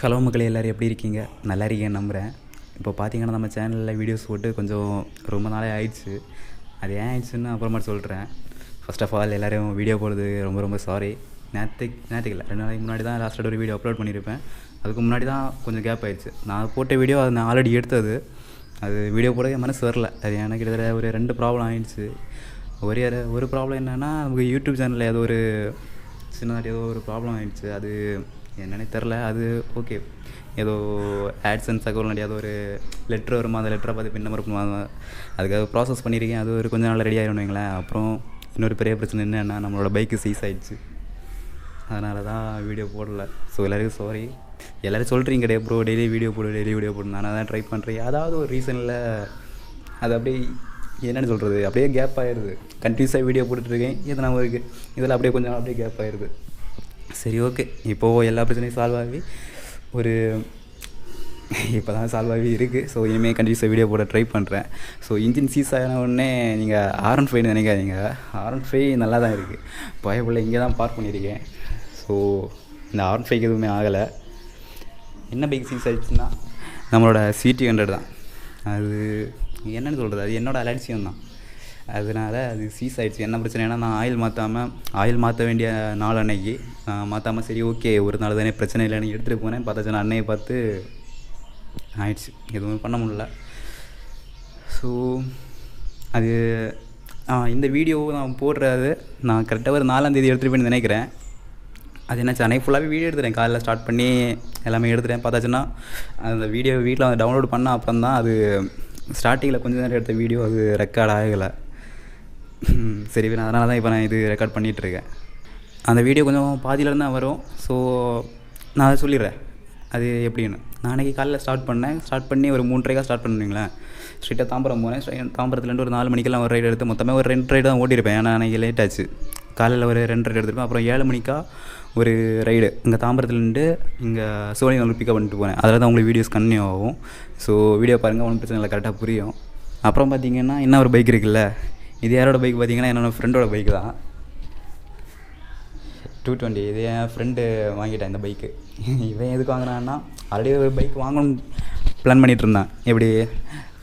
Hello மக்களே, எல்லோரும் எப்படி இருக்கீங்க? நல்லா இருக்கேன்னு நம்புகிறேன். இப்போ பார்த்தீங்கன்னா நம்ம சேனலில் வீடியோஸ் போட்டு கொஞ்சம் ரொம்ப நாளே ஆயிடுச்சு. அது ஏன் ஆயிடுச்சுன்னு அப்புறமா சொல்கிறேன். ஃபர்ஸ்ட் ஆஃப் ஆல் எல்லோரும் வீடியோ போடுறது ரொம்ப ரொம்ப சாரி. நேற்றுக்கு இல்லை, 2 நாளைக்கு முன்னாடி தான் லாஸ்ட்டாக ஒரு வீடியோ அப்லோட் பண்ணியிருப்பேன். அதுக்கு முன்னாடி தான் கொஞ்சம் கேப் ஆயிடுச்சு. நான் போட்ட வீடியோ அது நான் ஆல்ரெடி எடுத்தது. அது வீடியோ போட என் மனசு வரல. அது எனக்கு கிட்டத்தட்ட ஒரு 2 ப்ராப்ளம் ஆயிடுச்சு. ஒரு ப்ராப்ளம் என்னென்னா, நமக்கு யூடியூப் சேனலில் ஏதோ ஒரு சின்னதாக ஏதோ ஒரு ப்ராப்ளம் ஆகிடுச்சு. அது என்னன்னே தெரில. அது ஓகே, ஏதோ ஆட்சன்ஸ் அக்கௌண்ட் ஏதோ ஒரு லெட்ரு வருமா, அந்த லெட்டரை பார்த்து பின் நம்பர் பண்ணுவாங்க. அதுக்காக ப்ராசஸ் பண்ணியிருக்கேன். அது ஒரு கொஞ்சம் நாள் ரெடி ஆகிடும் வைங்களேன். அப்புறம் இன்னொரு பெரிய பிரச்சனை என்னென்னா, நம்மளோட பைக்கு சீஸ் ஆகிடுச்சு. அதனால தான் வீடியோ போடல. ஸோ எல்லோருக்கும் சாரி. எல்லோரும் சொல்கிறீங்க கிடையாது ப்ரோ, டெய்லி வீடியோ போடு. நான் தான் ட்ரை பண்ணுறேன். ஏதாவது ஒரு ரீசனில் அது அப்படியே என்னென்னு சொல்கிறது, அப்படியே கேப் ஆகிடுது. கண்டினியூஸாக வீடியோ போட்டுட்ருக்கேன். இதெல்லாம் இருக்குது, இதில் அப்படியே கொஞ்சம் அப்படியே கேப் ஆகிடுது. சரி, ஓகே. இப்போது எல்லா பிரச்சனையும் சால்வ் ஆகி இப்போ தான் சால்வ் ஆகி இருக்குது. ஸோ இனிமேல் கண்டினியூஸாக வீடியோ போட ட்ரை பண்ணுறேன். ஸோ இன்ஜின் சீஸ் ஆன உடனே நீங்கள் R15 நினைக்காதீங்க. R15 நல்லா தான் இருக்குது. பயப்புள்ள இங்கே தான் பார்க் பண்ணியிருக்கேன். ஸோ இந்த R15 எதுவுமே ஆகலை. என்ன பைக் சீஸ் ஆகிடுச்சுன்னா, நம்மளோட CT100 தான். அது என்னென்னு சொல்கிறது, அது என்னோடய அலட்சியம் தான். அதனால் அது சீஸ் ஆகிடுச்சு. என்ன பிரச்சனைனா, நான் ஆயில் மாற்ற வேண்டிய நாள் அன்னைக்கு மாற்றாமல், சரி ஓகே ஒரு நாள் தானே பிரச்சனை இல்லைன்னு எடுத்துகிட்டு போனேன். பார்த்தாச்சுன்னா அன்னையை பார்த்து ஆயிடுச்சு. எதுவுமே பண்ண முடியல. ஸோ அது இந்த வீடியோ நான் போடுறது நான் கரெக்டாக ஒரு 4ஆம் தேதி எடுத்துகிட்டு போய் நினைக்கிறேன். அது என்னாச்சு, அன்னைக்கு ஃபுல்லாகவே வீடியோ எடுத்துட்டேன். காலையில் ஸ்டார்ட் பண்ணி எல்லாமே எடுத்துட்டேன். பார்த்தாச்சுன்னா அந்த வீடியோ வீட்டில் வந்து டவுன்லோட் பண்ண அப்புறம் தான் அது ஸ்டார்டிங்கில் கொஞ்சம் நேரம் எடுத்த வீடியோ அது ரெக்கார்ட் ஆகலை. சரி, அதனால தான் இப்போ நான் இது ரெக்கார்ட் பண்ணிகிட்ருக்கேன். அந்த வீடியோ கொஞ்சம் பாதியிலேருந்து தான் வரும். ஸோ நான் அதை சொல்லிடுறேன் அது எப்படின்னு. நான் அன்றைக்கி காலையில் ஸ்டார்ட் பண்ணி ஒரு 3:30 ஸ்டார்ட் பண்ணுவீங்களேன். ஸ்ட்ரெயிட்டாக தாம்பரம் போனேன். தாம்பரத்துலேருந்து ஒரு 4 மணிக்கெல்லாம் ஒரு ரைடு எடுத்து மொத்தமே ஒரு 2 ரைடு தான் ஓட்டியிருப்பேன். ஏன்னா அன்றைக்கி லேட் ஆச்சு. காலையில் ஒரு 2 ரைடு எடுத்துருப்பேன். அப்புறம் 7 மணிக்கா ஒரு ரைடு இங்கே தாம்பரத்துலேருந்து இங்கே சோழிங்கநல்லூர் பிக்கப் பண்ணிட்டு போனேன். அதில் தான் உங்களுக்கு வீடியோஸ் கன்டினியூ ஆகும். ஸோ வீடியோ பாருங்கள், ஒன்றும் பிரச்சனை இல்லை, கரெக்டாக புரியும். அப்புறம் பார்த்தீங்கன்னா இன்னும் ஒரு பைக் இருக்குல்ல, இது யாரோட பைக் பார்த்தீங்கன்னா, என்னோடய ஃப்ரெண்டோட பைக் தான். 220. இது என் ஃப்ரெண்டு வாங்கிட்டேன் இந்த பைக்கு. இவன் எதுக்கு வாங்கினான்னா, ஆல்ரெடி ஒரு பைக் வாங்கணும்னு பிளான் பண்ணிகிட்டு இருந்தான். எப்படி,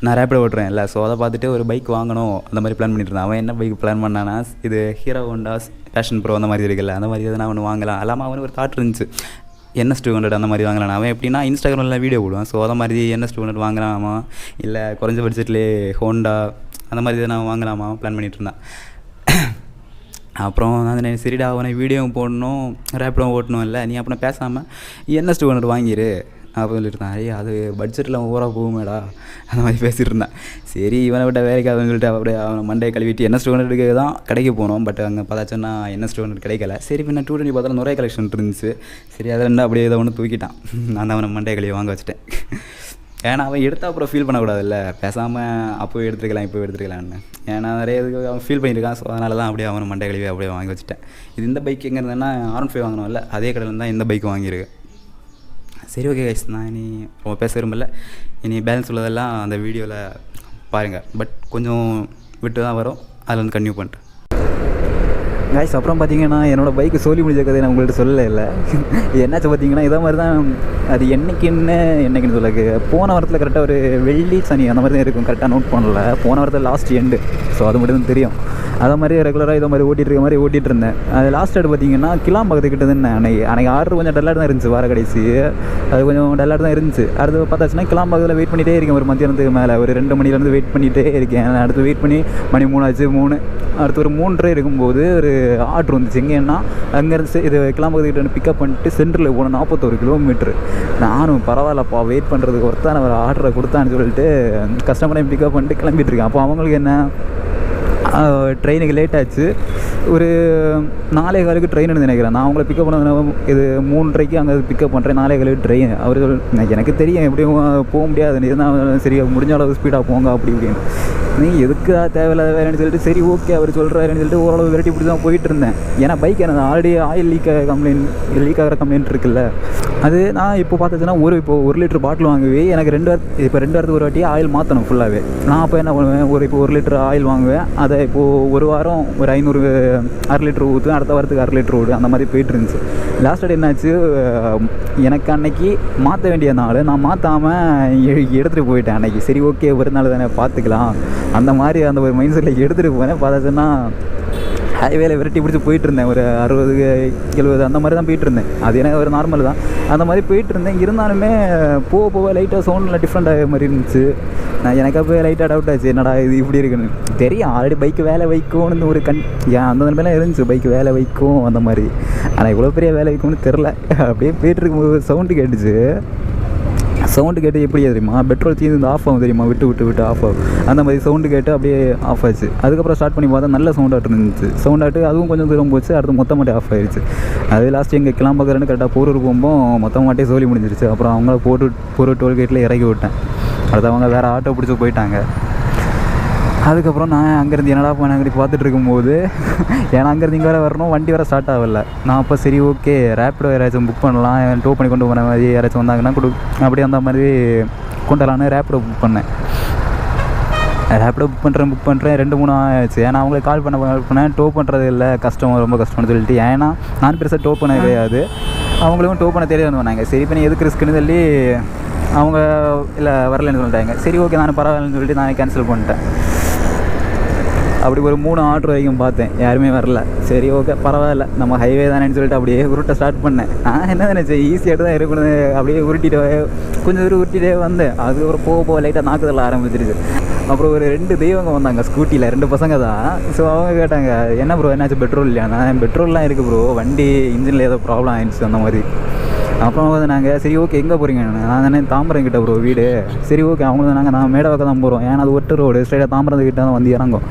நான் ரேப்பிடோ ஓட்டுறேன் இல்லை, ஸோ அதை பார்த்துட்டு ஒரு பைக் வாங்கணும் அந்த மாதிரி பிளான் பண்ணிட்டு இருந்தான். அவன் என்ன பைக் பிளான் பண்ணானா, இது ஹீரோ ஹோண்டா பேஷன் ப்ரோ அந்த மாதிரி இருக்குல்ல, அந்த மாதிரி எதுனா ஒன்று வாங்கலாம். எல்லாமே அவனுக்கு ஒரு தாட் இருந்துச்சு, NS200 அந்த மாதிரி வாங்கலாம். அவன் எப்படின்னா இன்ஸ்டாகிராமில் வீடியோ போடுவான். ஸோ அதை மாதிரி NS200 வாங்கலாமா, இல்லை குறைஞ்ச பட்ஜெட்லேயே ஹோண்டா அந்த மாதிரி எதுனா வாங்கலாமா பிளான் பண்ணிகிட்டு இருந்தான். அப்புறம் நான் சரிடா, அவனை வீடியோ போடணும், ரேப்பிடோ ஓட்டணும் இல்லை, நீ அப்புறம் பேசாமல் NS200 வாங்கிடு அப்படின்னு சொல்லியிருந்தான். அது பட்ஜெட்டில் ஓவராக போகுமேடா அந்த மாதிரி பேசிகிட்டு இருந்தான். சரி இவனை விட்ட வேலைக்கு அப்படின்னு சொல்லிட்டு அப்படியே அவனை மண்டையை கழுவிட்டு NS200 தான் கடைக்கு போனோம். பட் அங்கே பார்த்தாச்சுன்னா NS200 கிடைக்கல. சரி பின்ன 220 பார்த்தாலும் நிறைய கலெக்ஷன் இருந்துச்சு. சரி அதை ரெண்டு அப்படியே ஏதோ ஒன்று தூக்கிட்டான். நான் தான் அவனை மண்டையை கழுவி வாங்க வச்சுட்டேன். ஏன்னா அவன் எடுத்தால் அப்புறம் ஃபீல் பண்ணக்கூடாதுல்ல, பேசாமல் அப்போ எடுத்துக்கலாம் இப்போ எடுத்துக்கலான்னு. ஏன்னா நிறைய இதுக்கு அவன் ஃபீல் பண்ணியிருக்கான். ஸோ அதனால தான் அப்படியே அவனை மண்டை கழுவி அப்படியே வாங்கி வச்சுட்டேன். இது இந்த பைக் எங்கே இருந்தேன்னா, R15 வாங்கணும் இல்லை, அதே கடையில் தான் இந்த பைக் வாங்கியிருக்கு. சரி, ஓகே கைஸ், நான் இனி ரொம்ப பேச விரும்பல. இனி பேலன்ஸ் உள்ளதெல்லாம் அந்த வீடியோவில் பாருங்கள். பட் கொஞ்சம் விட்டு தான் வரும், அதில் வந்து கன்டினியூ பண்ணிட்டேன் கைஸ். அப்புறம் பார்த்தீங்கன்னா என்னோடய பைக்கு சோலி முடிஞ்ச கதை நான் உங்கள்கிட்ட சொல்லலை இல்லை. என்னாச்சு பார்த்தீங்கன்னா, இதே மாதிரி தான். அது என்னைக்குன்னு சொல்ல, போன வாரத்தில் கரெக்டாக ஒரு வெள்ளி சனி அந்த மாதிரி தான் இருக்கும். கரெக்டாக நோட் பண்ணல. போன வாரத்தில் லாஸ்ட் எண்டு. ஸோ அது மட்டும் தான் தெரியும். அதை மாதிரி ரெகுலராக இதை மாதிரி ஓட்டிகிட்டு இருந்தேன். அது லாஸ்ட் எடு பார்த்தீங்கன்னா கிளாம்பாக்கத்துக்கிட்ட தான். அன்றைக்கி ஆர்டர் கொஞ்சம் டல்லாக தான் இருந்துச்சு. வார கடைசி அது கொஞ்சம் டல்லாக தான் இருந்துச்சு. அடுத்து பார்த்தாச்சுன்னா கிளாம்பாக்கத்தில் வெயிட் பண்ணிகிட்டே இருக்கேன். ஒரு மத்தியானத்துக்கு மேலே ஒரு 2 மணிலேருந்து வெயிட் பண்ணிகிட்டே இருக்கேன். அடுத்து வெயிட் பண்ணி மணி 3 ஆச்சு. அடுத்து ஒரு 3:30 இருக்கும்போது ஒரு ஆர்டர் வந்துச்சு. எங்கேன்னா அங்கேருந்து இது கிளாம்பாக்கத்துக்கிட்ட பிக்கப் பண்ணிட்டு சென்டரில் போன 41 கிலோமீட்ரு. நானும் பரவாயில்லப்பா, வெயிட் பண்ணுறதுக்கு ஒருத்தான ஒரு ஆர்டரை கொடுத்தான்னு சொல்லிட்டு கஸ்டமரையும் பிக்கப் பண்ணிட்டு கிளம்பிட்டுருக்கேன். அப்போ அவங்களுக்கு என்ன, ட்ரெயினுக்கு லேட் ஆச்சு. ஒரு 4:15 ட்ரெயின் நினைக்கிறேன். நான் அவங்கள பிக்கப் பண்ண இது 3:30 அங்கே பிக்கப் பண்ணுறேன். 4:15 ட்ரெயின். அவர் எனக்கு தெரியும் எப்படியும் போக முடியாது, இருந்தால் சரி முடிஞ்ச அளவு ஸ்பீடாக போங்க அப்படி இப்படின்னு. நீ எதுக்கு தேவையில்லாத வேலைன்னு சொல்லிட்டு சரி ஓகே அவர் சொல்கிறாருன்னு சொல்லிட்டு ஓரளவு விரட்டி பிடிச்சி தான் போயிட்டு இருந்தேன். ஏன்னா பைக் எனக்கு ஆல்ரெடி ஆயில் லீக் ஆகிற கம்ப்ளைண்ட் இருக்குல்ல. அது நான் இப்போ பார்த்துச்சுன்னா இப்போ 1 லிட்டர் பாட்டில் வாங்குவே. எனக்கு 2 வாரத்துக்கு ஒரு வாட்டி ஆயில் மாற்றணும் ஃபுல்லாகவே. நான் அப்போ என்ன பண்ணுவேன், இப்போ 1 லிட்டர் ஆயில் வாங்குவேன். அதை இப்போது ஒரு வாரம் ஒரு 500 1/2 லிட்டர் ஊற்றுவேன். அடுத்த வாரத்துக்கு 1/2 லிட்டர் ஊடு அந்த மாதிரி போயிட்டு இருந்துச்சு. லாஸ்ட் டைம் என்னாச்சு, எனக்கு அன்னைக்கு மாற்ற வேண்டிய நாள் நான் மாற்றாமல் எடுத்துகிட்டு போயிட்டேன் அன்றைக்கி. சரி ஓகே ஒரு நாள் தானே பார்த்துக்கலாம் அந்த மாதிரி அந்த ஒரு மைண்ட் செட்டில் எடுத்துகிட்டு போனேன். பார்த்தாச்சுன்னா ஹைவேல விரட்டி பிடிச்சி போயிட்டுருந்தேன். ஒரு 60-70 அந்த மாதிரி தான் போயிட்டுருந்தேன். அது எனக்கு ஒரு நார்மல் தான், அந்த மாதிரி போயிட்டுருந்தேன். இருந்தாலுமே போக போக லைட்டாக சவுண்டில் டிஃப்ரெண்ட் ஆகிற மாதிரி இருந்துச்சு. நான் எனக்கு அப்போ லைட்டாக டவுட் ஆச்சு, என்னடா இது இப்படி இருக்குன்னு. தெரியும் ஆல்ரெடி பைக்கு வேலை வைக்கும்னு ஒரு ஏன் அந்த மாதிரிலாம் இருந்துச்சு, பைக்கு வேலை வைக்கும் அந்த மாதிரி. ஆனால் இவ்வளோ பெரிய வேலை வைக்கும்னு தெரில. அப்படியே போயிட்டுருக்கும்போது சவுண்டு கேட்டுச்சு. சவுண்டு கேட்டு எப்படி தெரியுமா, பெட்ரோல் தீர்ந்து ஆஃப் ஆகும் தெரியுமா, விட்டு ஆஃப் ஆகும். அந்த மாதிரி சவுண்டு கேட்டு அப்படியே ஆஃப் ஆச்சு. அதுக்கப்புறம் ஸ்டார்ட் பண்ணி பார்த்தா நல்ல சவுண்டாட்டு இருந்துச்சு. சவுண்டாட்டு அதுவும் கொஞ்சம் தூரம் போச்சு, அடுத்து மொத்தமாட்டே ஆஃப் ஆயிடுச்சு. அது லாஸ்ட் எங்கள் கிளம்பக்கிறேன்னு கரெக்டாக போரூர் போகும்போது மொத்தமாட்டே சோலி முடிஞ்சிருச்சு. அப்புறம் அவங்கள போரூர் டோல்கேட்டில் இறக்கி விட்டேன். அடுத்து அவங்க வேறு ஆட்டோ பிடிச்சி போயிட்டாங்க. அதுக்கப்புறம் நான் அங்கேருந்து என்னடா போனேன் அப்படி பார்த்துட்டு இருக்கும்போது, ஏன்னா அங்கேருந்து இங்கே வேறு வரணும், வண்டி வேறு ஸ்டார்ட் ஆகலை. நான் அப்போ சரி ஓகே ரேப்பிடோ யாராச்சும் புக் பண்ணலாம், டோ பண்ணி கொண்டு போன மாதிரி யாராச்சும் வந்தாங்கன்னா அப்படியே அந்த மாதிரி கொண்டலான்னு ரேப்பிடோ புக் பண்ணேன். ரேப்பிடோ புக் பண்ணுறேன் 2-3 ஆச்சு. ஏன்னா அவங்களுக்கு கால் பண்ணேன், டோ பண்ணுறது இல்லை, கஷ்டம், ரொம்ப கஷ்டம்னு சொல்லிட்டு. ஏன்னா நான் பெருசாக டோ பண்ண கிடையாது, அவங்களுக்கும் டோ பண்ண தெரியாது வந்தாங்க. சரி பண்ணி எதுக்கு ரிஸ்க்குன்னு சொல்லி அவங்க இல்லை வரலன்னு சொல்லிட்டாங்க. சரி ஓகே நான் பரவாயில்லன்னு சொல்லிட்டு நான் கேன்சல் பண்ணிட்டேன். அப்படி ஒரு 3 ஆர்டர் வரைக்கும் பார்த்தேன், யாருமே வரல. சரி ஓகே பரவாயில்ல, நம்ம ஹைவே தானேன்னு சொல்லிட்டு அப்படியே உருட்ட ஸ்டார்ட் பண்ணேன். நான் என்ன நினச்சேன், ஈஸியாக தான் இருக்கணும், அப்படியே உருட்டிட்டு கொஞ்சம் தூரம் உருட்டிகிட்டே வந்தேன். அதுக்கப்புறம் போக லைட்டாக நாக்குதல் ஆரம்பிச்சிருச்சு. அப்புறம் ஒரு 2 தெய்வங்க வந்தாங்க ஸ்கூட்டியில், 2 பசங்க தான். ஸோ அவங்க கேட்டாங்க, என்ன ப்ரோ என்னாச்சு பெட்ரோல் இல்லையா? நான் பெட்ரோல்லாம் இருக்குது ப்ரோ, வண்டி இன்ஜினில் ஏதோ ப்ராப்ளம் ஆயிடுச்சு அந்த மாதிரி. அப்புறம் வந்து நாங்கள் சரி ஓகே எங்கே போகிறீங்க? நான் தானே தாம்பரம் கிட்ட ப்ரோ வீடு. சரி ஓகே அவங்க தான் நான் மேடவாக்க தான் போகிறோம், ஏன்னா அது ஒட்டு ரோடு ஸ்ட்ரைட்டாக தாம்பரம் கிட்ட தான் வந்து இறங்கும்.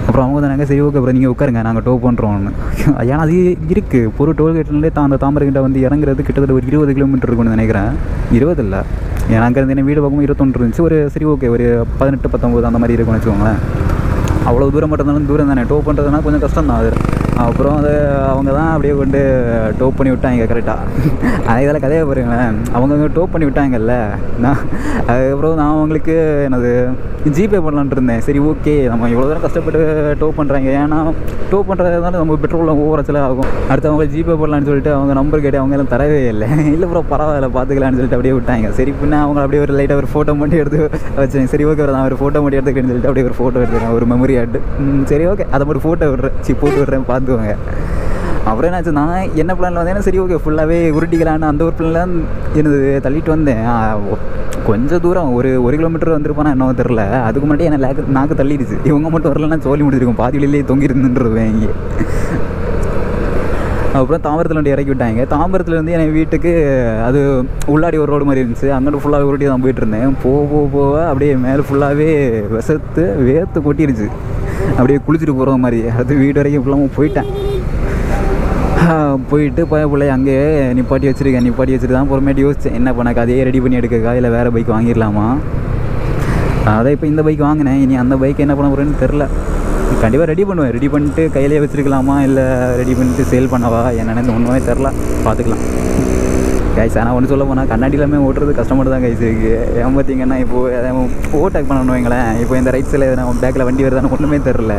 அப்புறம் அவங்க தான் சரி ஓகே அப்புறம் நீங்கள் உட்காருங்க நாங்கள் டோ பண்ணுறோம்னு. ஏன்னா அது இருக்குது ஒரு டோல்கேட்லேருந்தே அந்த தாம்பரம் கிட்ட வந்து இறங்குறது கிட்டத்தட்ட ஒரு 20 கிலோமீட்டர் இருக்குன்னு நினைக்கிறேன். 20 இல்லை, ஏன்னா அங்கேருந்து என்ன வீடு பக்கமும் 21 இருந்துச்சு. ஒரு சரி ஓகே ஒரு 18-19 அந்த மாதிரி இருக்குன்னு வச்சுக்கோங்களேன். அவ்வளோ தூரம் மட்டும் இருந்தாலும் தூரம் தானே, டோ பண்ணுறதுனா கொஞ்சம் கஷ்டம் தான் அது. அப்புறம் அது அவங்க தான் அப்படியே கொண்டு டோ பண்ணி விட்டாங்க கரெக்டாக. அதே கதையை பாருங்களேன், அவங்க டோ பண்ணி விட்டாங்கல்ல. அதுக்கப்புறம் நான் அவங்களுக்கு என்னது ஜிபே பண்ணலான்ட்டு இருந்தேன். சரி ஓகே நம்ம இவ்வளோ தூரம் கஷ்டப்பட்டு டோ பண்ணுறாங்க, ஏன்னா டோ பண்ணுறதுனால நம்ம பெட்ரோலில் ஓவரச்சில் ஆகும். அடுத்து அவங்க ஜிபே பண்ணலான்னு சொல்லிட்டு அவங்க நம்பர் கேட்டு அவங்க எல்லாம் தரவே இல்லை. இல்லை ப்ரோ பரவாயில்ல பார்த்துக்கலான்னு சொல்லிட்டு அப்படியே விட்டாங்க. சரி பின்ன அவங்க அப்படியே ஒரு லைட்டாக ஒரு ஃபோட்டோ மட்டும் எடுத்து வச்சேன். சரி ஓகே நான் ஒரு ஃபோட்டோ மட்டும் எடுத்துக்கிட்டேன்னு சொல்லிட்டு அப்படியே ஒரு ஃபோட்டோ எடுத்துக்கிறேன், ஒரு மெமரி ஆட்டு. சரி ஓகே அதை மட்டும் ஃபோட்டோ விடுறேன், போட்டு விடுறேன் பார்த்துக்கோங்க. அப்புறம் என்னாச்சு, நான் என்ன பிளானில் வந்தேன்னா சரி ஓகே ஃபுல்லாகவே உருட்டிக்கலான்னு அந்த ஒரு பிளான் என்னது தள்ளிட்டு வந்தேன். கொஞ்சம் தூரம் ஒரு 1 கிலோமீட்டர் வந்துருப்பானா என்னவோ தெரில. அதுக்கு முன்னாடி என்ன நாக்கு தள்ளிடுச்சு. இவங்க மட்டும் வரலன்னா சோலி முடிச்சிருக்கும், பாதி வழியிலேயே தொங்கி இருந்துருவேன் இங்கே. அப்புறம் தாம்பரத்தில் வண்டி இறக்கி விட்டாங்க. தாம்பரத்துலேருந்து என் வீட்டுக்கு அது உள்ளாடி ஒரு ரோடு மாதிரி இருந்துச்சு, அங்கிட்டு ஃபுல்லாக உருட்டி தான் போயிட்டுருந்தேன். போக அப்படியே மேலே ஃபுல்லாகவே வேர்த்து கொட்டிருச்சு, அப்படியே குளிச்சுட்டு போகிற மாதிரி. அது வீடு வரைக்கும் ஃபுல்லாக போயிட்டேன். போயிட்டு பிள்ளை அங்கேயே நிப்பாட்டி வச்சுட்டு தான் பொறுமையாட்டி யோசித்தேன், என்ன பண்ணாக்க அதையே ரெடி பண்ணி எடுக்கக்கா இல்லை வேறு பைக் வாங்கிடலாமா. அதை இப்போ இந்த பைக் வாங்கினேன், இனி அந்த பைக் என்ன பண்ண போகிறேன்னு தெரில. கண்டிப்பாக ரெடி பண்ணுவேன், ரெடி பண்ணிட்டு கையிலே வச்சுருக்கலாமா இல்லை ரெடி பண்ணிட்டு சேல் பண்ணவா என்னென்னு ஒன்றுமே தெரில, பார்த்துக்கலாம் கைஸ். ஆனால் ஒன்று சொல்ல போனால் கண்ணாடி எல்லாமே ஓட்டுறது கஷ்டப்பட்டு தான் கைஸ் இருக்குது. ஏன் பார்த்தீங்கன்னா இப்போது ஓவர்டேக் பண்ணணும் வைங்களேன், இப்போ இந்த ரைட் சைடில் நம்ம பேக்கில் வண்டி வருதான்னு ஒன்றுமே தெரில,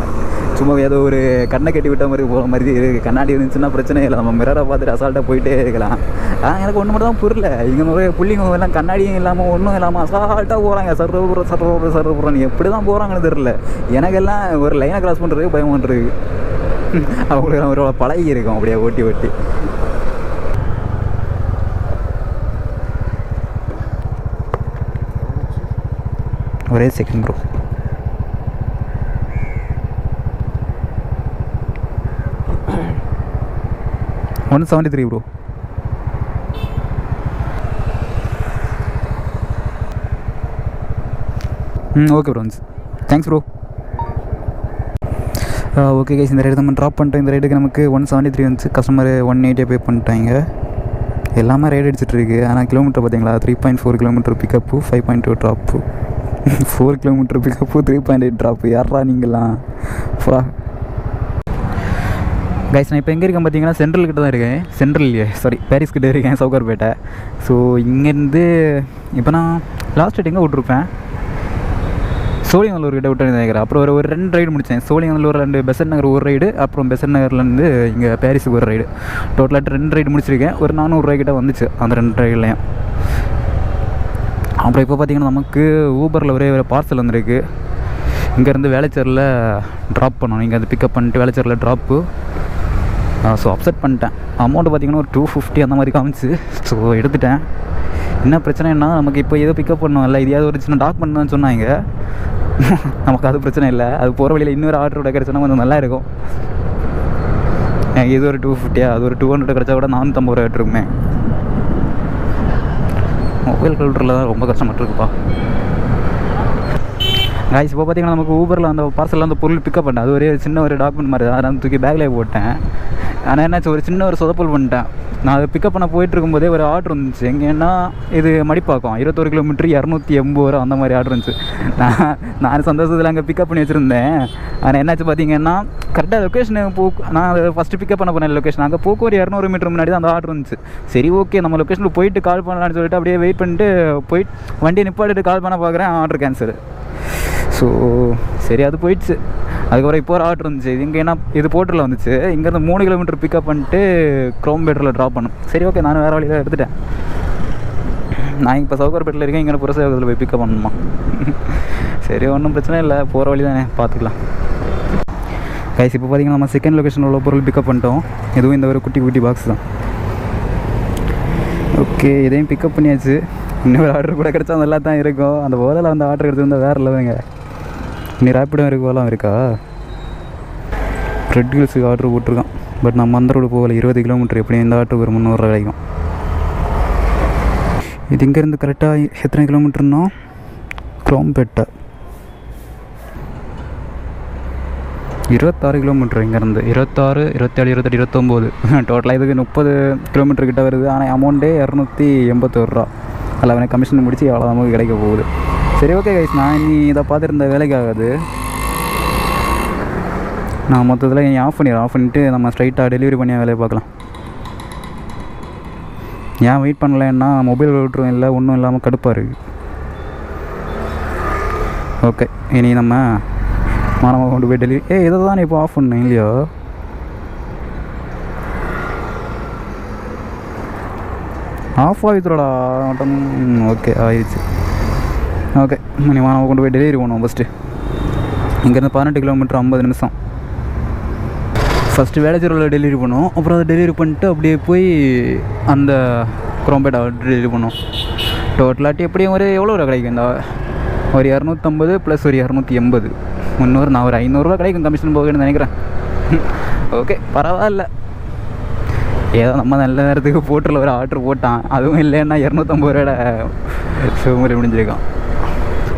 சும்மா ஏதோ ஒரு கண்ணை கட்டி விட்ட மாதிரி போகிற மாதிரி இருக்குது. கண்ணாடி இருந்துச்சுன்னா பிரச்சனை இல்லை, நம்ம மிரரை பார்த்துட்டு அசால்ட்டாக போயிட்டே இருக்கலாம். ஆனால் எனக்கு ஒன்று மட்டும் தான் புரியல, இங்கே நிறைய புள்ளிங்க எல்லாம் கண்ணாடியும் இல்லாமல் ஒன்றும் இல்லாமல் அசால்ட்டாக போகிறாங்க, சர்வப்புறம் எப்படி தான் போகிறாங்கன்னு தெரில. எனக்கெல்லாம் ஒரு லைனை கிராஸ் பண்ணுறதுக்கு பயம் பண்ணுறது, அவங்களுக்கு ஒரு பழகி இருக்கும் அப்படியே ஓட்டி. ஒரே second bro. $173 bro. Okay bro, thanks bro. Okay guys, இந்த ரேட்டு நம்ம ட்ராப் பண்ணிட்டோம். இந்த ரேட்டுக்கு நமக்கு 173 வந்துச்சு. கஸ்டமர் 180 பே பண்ணிட்டாங்க. எல்லாமே ரேட் அடிச்சிட்ருக்கு. ஆனால் கிலோமீட்டர் பார்த்தீங்களா, 3.4 kilometre pickup, 5.2 drop. 4 kilometre pickup, 3.8 drop. யாரா நீங்களாம் ஃபுல்லா கைஸ். நான் இப்போ எங்கே இருக்கேன் பார்த்தீங்கன்னா சென்ட்ரல் கிட்ட தான் இருக்கேன். பாரிஸ் கிட்டே இருக்கேன், சவுகார்பேட்டை. ஸோ இங்கேருந்து இப்போ நான் லாஸ்ட் டேட் எங்கே விட்ருப்பேன், ஸோ சோழிங்கநல்லூர் கிட்ட விட்டு நினைக்கிறேன். அப்புறம் ஒரு 2 ரைடு முடித்தேன். சோழிங்கநல்லூர் 2, பெசன்ட் நகர் 1 ரைடு, அப்புறம் பெசன்ட் நகர்லேருந்து இங்கே பாரிஸுக்கு 1 ரைடு. டோட்டலாக 2 ரைடு முடிச்சிருக்கேன். ஒரு 400 ரூபாய் கிட்ட வந்துச்சு அந்த 2 ரைட்லையும். அப்புறம் இப்போ பார்த்திங்கன்னா நமக்கு ஊபரில் ஒரே பார்சல் வந்திருக்கு. இங்கேருந்து வேளச்சேரியில் ட்ராப் பண்ணணும். இங்கே வந்து பிக்கப் பண்ணிட்டு வேளச்சேரியில் ட்ராப்பு. ஸோ அப்செட் பண்ணிட்டேன். அமௌண்ட்டு பார்த்திங்கன்னா ஒரு 250 அந்த மாதிரி காமிச்சு. ஸோ எடுத்துட்டேன். என்ன பிரச்சனைன்னா நமக்கு இப்போ ஏதோ பிக்கப் பண்ணுவோம்ல, இதையாவது ஒரு சின்ன டாக்குமெண்ட் தான் சொன்னாங்க. நமக்கு அது பிரச்சனை இல்லை. அது போகிற வழியில் இன்னொரு ஆர்டரோட கிடச்சோன்னா கொஞ்சம் நல்லா இருக்கும். இது ஒரு 250, அது ஒரு 200 கிடச்சா கூட 450 ரூபா இருக்குமே. மொபைல் கல்ட்ரில் தான் ரொம்ப கஷ்டப்பட்டுருக்குப்பா. காய்ஸ் இப்போ பார்த்திங்கன்னா நமக்கு ஊபரில் அந்த பார்சலில் அந்த பொருள் பிக்கப் பண்ணேன். அது ஒரே சின்ன ஒரு டாக்குமெண்ட் மாதிரி தான். அதை தூக்கி பேக்லேயே போட்டேன். ஆனால் என்னாச்சு, ஒரு சின்ன ஒரு சொதப்பல் பண்ணிட்டேன். நான் அதை பிக்கப் பண்ண போயிட்டு இருக்கும்போதே ஒரு ஆர்டர் இருந்துச்சு. எங்கேன்னா இது மடிப்பாக்கம் 21 கிலோமீட்டர் 280 ரூபா அந்த மாதிரி ஆர்டர் இருந்துச்சு. நான் சந்தோஷத்தில் அங்கே பிக்கப் பண்ணி வச்சுருந்தேன். ஆனால் என்னாச்சு பார்த்தீங்கன்னா, கரெக்டாக லொக்கேஷனு நான் அதை ஃபஸ்ட்டு பிக்கப் பண்ண போனேன் லொக்கேஷன். அங்கே போக்கு ஒரு 200 மீட்டர் முன்னாடி தான் அந்த ஆர்டர் இருந்துச்சு. சரி ஓகே, நம்ம லொக்கேஷனில் போயிட்டு கால் பண்ணலான்னு சொல்லிட்டு அப்படியே வெயிட் பண்ணிட்டு வண்டியை நிப்பாட்டிட்டு கால் பண்ண பார்க்குறேன், ஆர்டர் கேன்சல். ஸோ சரி, அது போயிடுச்சு. அதுக்கப்புறம் இப்போ ஒரு ஆர்டர் வந்துச்சு. இங்கே என்ன இது போர்ட்டரில் வந்துச்சு. இங்கேருந்து 3 கிலோமீட்டர் பிக்கப் பண்ணிட்டு குரோம்பேட்டில் ட்ராப் பண்ணும். சரி ஓகே, நான் வேறு வழியில் எடுத்துட்டேன். நான் இப்போ சவுகார்பேட்டில் இருக்கேன். இங்கே புரசேகத்தில் போய் பிக்கப் பண்ணணுமா? சரி, ஒன்றும் பிரச்சனை இல்லை, போகிற வழி தானே, பார்த்துக்கலாம். கைஸ் இப்போ பார்த்திங்கன்னா நம்ம செகண்ட் லொக்கேஷனில் உள்ள பொருள் பிக்கப் பண்ணிட்டோம். இதுவும் இந்த ஒரு குட்டி குட்டி பாக்ஸ் தான். ஓகே, இதையும் பிக்கப் பண்ணியாச்சு. இன்னொரு ஆர்டர் கூட கிடச்சா நல்லா தான் இருக்கும். அந்த ஓலாவில் வந்து ஆர்டர் கிடச்சிருந்தா வேறு இல்லைங்க. நீ ரேப்பிடும் இருக்கு, ஓலாம் இருக்கா? ரெட் ஹில்ஸுக்கு ஆர்டர் போட்டிருக்கான். பட் நம்ம அந்த ரோடு போகலை. 20 கிலோமீட்டர். எப்படியும் இந்த ஆர்டருக்கு ஒரு 300 ரூபா கிடைக்கும். இது இங்கேருந்து கரெக்டாக எத்தனை கிலோமீட்டர்னா, குரோம்பேட்டை 26 கிலோமீட்டர். இங்கேருந்து 26, 27, 28, 29 டோட்டலாக இதுக்கு 30 கிலோமீட்டர் கிட்ட வருது. ஆனால் அமௌண்ட்டே 281 ரூபா. அதில் அவனை கமிஷன் முடிச்சு எவ்வளோ நமக்கு கிடைக்க போகுது. சரி ஓகே கைஸ், நான் இனி இதை பார்த்துருந்த வேலைக்கு ஆகாது. நான் மொத்தத்தில் இனி ஆஃப் பண்ணிவிட்டு நம்ம ஸ்ட்ரைட்டாக டெலிவரி பண்ணிய வேலையை பார்க்கலாம். ஏன் வெயிட் பண்ணலைன்னா மொபைல் விட்டுரும் இல்லை, ஒன்றும் இல்லாமல் கடுப்பாக இருக்குது. ஓகே, இனி நம்ம மானமாக கொண்டு போய் டெலிவரி. இதை தான் இப்போ ஆஃப் பண்ணேன் இல்லையோ? ஆஃப் ஆகிடுறோடா மட்டும். ஓகே, ஆயிடுச்சு. ஓகே, நீ மானமாக கொண்டு போய் டெலிவரி பண்ணுவோம். ஃபஸ்ட்டு இங்கேருந்து 18 கிலோமீட்டர் 50 நிமிஷம். ஃபஸ்ட்டு வேளச்சேரியில் டெலிவரி பண்ணுவோம். அப்புறம் அதை டெலிவரி பண்ணிட்டு அப்படியே போய் அந்த குரோம்பேட்டை டெலிவரி பண்ணுவோம். டோட்டலாட்டி எப்படியும் ஒரு எவ்வளோ ரூபா கிடைக்கும்? இந்த ஒரு 250 ப்ளஸ் ஒரு 280, நான் ஒரு 500 ரூபா கிடைக்கும் கமிஷன் போகணும்னு நினைக்கிறேன். ஓகே, பரவாயில்ல. ஏதோ நம்ம நல்ல நேரத்துக்கு போர்ட்டரில் ஒரு ஆர்டர் போட்டான். அதுவும் இல்லைன்னா 250 ரூபாயோட ஷோமுறை முடிஞ்சிருக்கான்.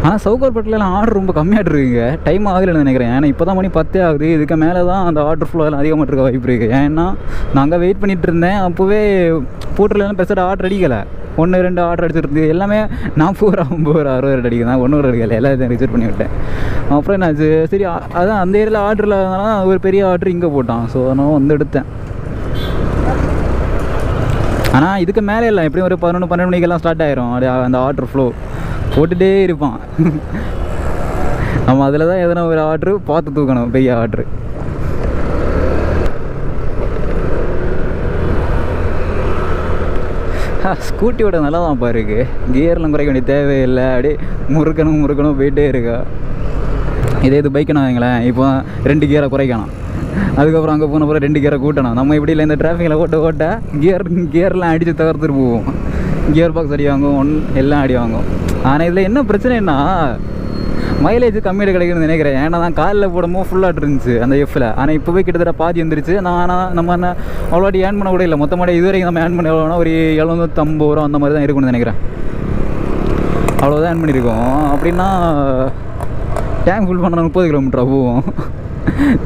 ஆனால் சவுகார்பேட்டிலலாம் ஆர்டர் ரொம்ப கம்மியாக இருக்குங்க. டைம் ஆகலைன்னு நினைக்கிறேன். ஏன்னா இப்போ தான் மணி 10 ஆகுது. இதுக்கு மேலே தான் அந்த ஆர்டர் ஃபுல்லாக அதிகமாக இருக்க வாய்ப்பு இருக்குது. ஏன்னா நாங்கள் வெயிட் பண்ணிகிட்டு இருந்தேன். அப்போவே போர்ட்டர்லாம் பெருசாக ஆர்டர் அடிக்கலை. 1-2 ஆர்டர் அடிச்சிருந்து எல்லாமே 40 ரூபா 50 ரூபா 60 ரூபா அடிக்குதான். 1 ரூபா அடிக்கலை. எல்லாத்தையும் ரிஜெக்ட் பண்ணி விட்டேன். அப்புறம் என்னாச்சு, சரி அதான் அந்த ஏரியாவில் ஆர்டர் இல்லாதனால ஒரு பெரிய ஆர்டர் இங்கே போட்டான். ஸோ அதனால் வந்து எடுத்தேன். ஆனால் இதுக்கு மேலே இல்லை, எப்படியும் ஒரு 11-12 மணிக்கெல்லாம் ஸ்டார்ட் ஆகிரும் அந்த ஆர்டர் ஃப்ளோ. போட்டுகிட்டே இருப்பான். நம்ம அதில் தான் எதனா ஒரு ஆர்டரு பார்த்து தூக்கணும், பெரிய ஆர்டரு. ஸ்கூட்டியோட நல்லா தான் பாருக்கு. கியர்லாம் குறைக்க வேண்டிய தேவையில்லை. அப்படியே முறுக்கணும் போயிட்டே இருக்கா. இதே இது பைக்குன்னு வைங்களேன், இப்போ 2 கியரை குறைக்கணும். அதுக்கப்புறம் அங்கே போன அப்புறம் 2 கியரை கூட்டணும். நம்ம இப்படி இல்லை, இந்த டிராஃபிக்கில் ஓட்ட கியர்லாம் அடித்து தகர்த்துட்டு போவோம். கியர் பாக்ஸ் அடி வாங்கும், எல்லாம் அடி வாங்கும். ஆனால் இதில் என்ன பிரச்சனைன்னா, மைலேஜ் கம்மியாக கிடைக்குன்னு நினைக்கிறேன். ஏன்னா தான் காலில் போடும்போது ஃபுல்லாக இருந்துச்சு அந்த எஃப்பில். ஆனால் இப்போவே கிட்டத்தட்ட பாதி வந்துருச்சு. நம்ம என்ன அவ்வளோவாட்டி ஏர்ன் பண்ண கூட இல்லை. மொத்தமாக இதுவரைக்கும் நம்ம ஏர்ன் பண்ண எவ்வளோனா ஒரு 750 ரூபா அந்த மாதிரி தான் இருக்குன்னு நினைக்கிறேன். அவ்வளோதான் ஏர்ன் பண்ணியிருக்கோம். அப்படின்னா டேங்க் ஃபுல் பண்ண 30 கிலோமீட்டர் போவோம்.